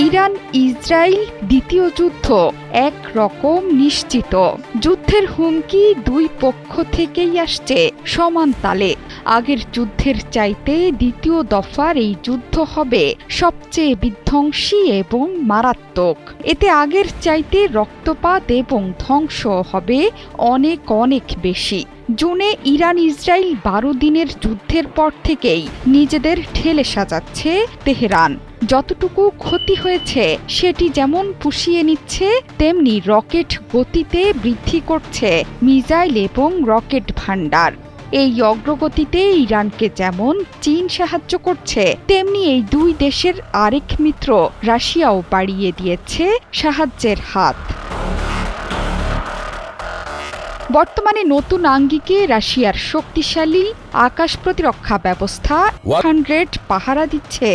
Iran Israel দ্বিতীয় যুদ্ধ এক রকম নিশ্চিত। যুদ্ধের হুমকি দুই পক্ষ থেকেই আসছে সমান তালে। আগের যুদ্ধের চাইতে দ্বিতীয় দফার এই যুদ্ধ হবে সবচেয়ে বিধ্বংসী এবং মারাত্মক। এতে আগের চাইতে রক্তপাত এবং ধ্বংস হবে অনেক অনেক বেশি। জুনে ইরান ইসরায়েল 12 দিনের যুদ্ধের পর থেকেই নিজেদের ঠেলে সাজাচ্ছে তেহরান। যতটুকু ক্ষতি হয়েছে সেটি যেমন পুষিয়ে নিচ্ছে, তেমনি রকেট গতিতে বৃদ্ধি করছে মিসাইল এবং রকেট ভান্ডার। এই অগ্রগতিতে ইরানকে যেমন চীন সাহায্য করছে, তেমনি এই দুই দেশের আরেক মিত্র রাশিয়াও বাড়িয়ে দিয়েছে সাহায্যের হাত। বর্তমানে নতুন আঙ্গিকে রাশিয়ার শক্তিশালী আকাশ প্রতিরক্ষা ব্যবস্থা 100 পাহারা দিচ্ছে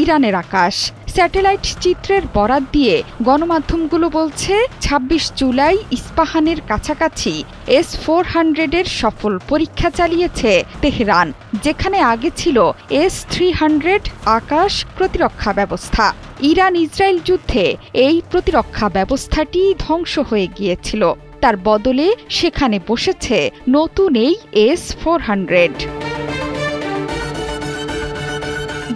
ইরানের আকাশ। স্যাটেলাইট চিত্রের বরাত দিয়ে গণমাধ্যমগুলো বলছে 26 জুলাই ইস্পাহানের কাছাকাছি S-400-এর সফল পরীক্ষা চালিয়েছে তেহরান, যেখানে আগে ছিল S-300 আকাশ প্রতিরক্ষা ব্যবস্থা। ইরান ইসরায়েল যুদ্ধে এই প্রতিরক্ষা ব্যবস্থাটি ধ্বংস হয়ে গিয়েছিল, তার বদলে সেখানে বসেছে নতুন এই S-400।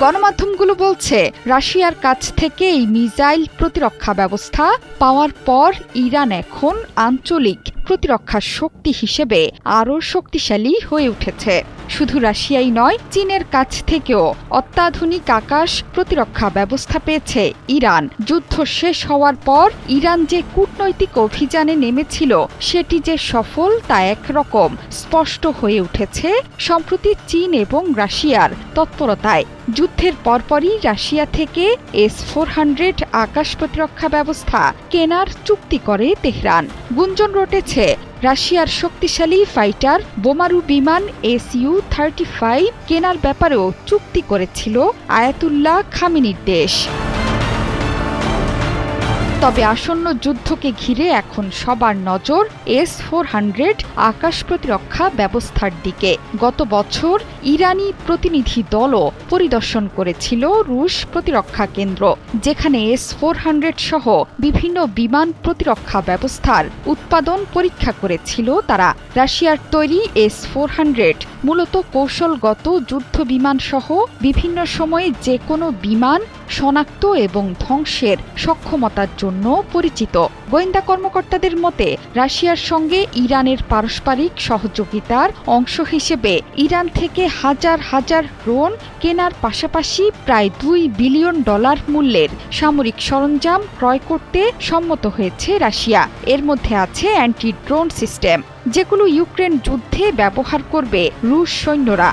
গণমাধ্যমগুলো বলছে রাশিয়ার কাছ থেকে এই মিসাইল প্রতিরক্ষা ব্যবস্থা পাওয়ার পর ইরান এখন আঞ্চলিক প্রতিরক্ষা শক্তি হিসেবে আরও শক্তিশালী হয়ে উঠেছে। শুধু রাশিয়াই নয়, চীনের কাছ থেকেও অত্যাধুনিক আকাশ প্রতিরক্ষা ব্যবস্থা পেয়েছে ইরান। যুদ্ধ শেষ হওয়ার পর ইরান যে কূটনৈতিক অভিযানে নেমেছিল সেটি যে সফল তা একরকম স্পষ্ট হয়ে উঠেছে সম্প্রতি চীন এবং রাশিয়ার তৎপরতায়। যুদ্ধের পরপরই রাশিয়া থেকে S-400 আকাশ প্রতিরক্ষা ব্যবস্থা কেনার চুক্তি করে তেহরান। গুঞ্জন রটেছে রাশিয়ার শক্তিশালী ফাইটার বোমারু বিমান Su-35 কেনার ব্যাপারেও চুক্তি করেছিল আয়াতুল্লাহ খামেনির দেশ। তবে আসন্ন যুদ্ধকে ঘিরে এখন সবার নজর S-400 আকাশ প্রতিরক্ষা ব্যবস্থার দিকে। গত বছর ইরানি প্রতিনিধি দলও পরিদর্শন করেছিল রুশ প্রতিরক্ষা কেন্দ্র, যেখানে S-400 সহ বিভিন্ন বিমান প্রতিরক্ষা ব্যবস্থার উৎপাদন পরীক্ষা করেছিল তারা। রাশিয়ার তৈরি S-400 মূলত কৌশলগত যুদ্ধ বিমান সহ বিভিন্ন সময়ে যে কোনো বিমান শনাক্ত এবং ধ্বংসের সক্ষমতার জন্য পরিচিত। গোয়েন্দা কর্মকর্তাদের মতে রাশিয়ার সঙ্গে ইরানের পারস্পরিক সহযোগিতার অংশ হিসেবে ইরান থেকে হাজার হাজার ড্রোন কেনার পাশাপাশি প্রায় $2 বিলিয়ন মূল্যের সামরিক সরঞ্জাম ক্রয় করতে সম্মত হয়েছে রাশিয়া। এর মধ্যে আছে অ্যান্টি ড্রোন সিস্টেম, যেগুলো ইউক্রেন যুদ্ধে ব্যবহার করবে রুশ সৈন্যরা।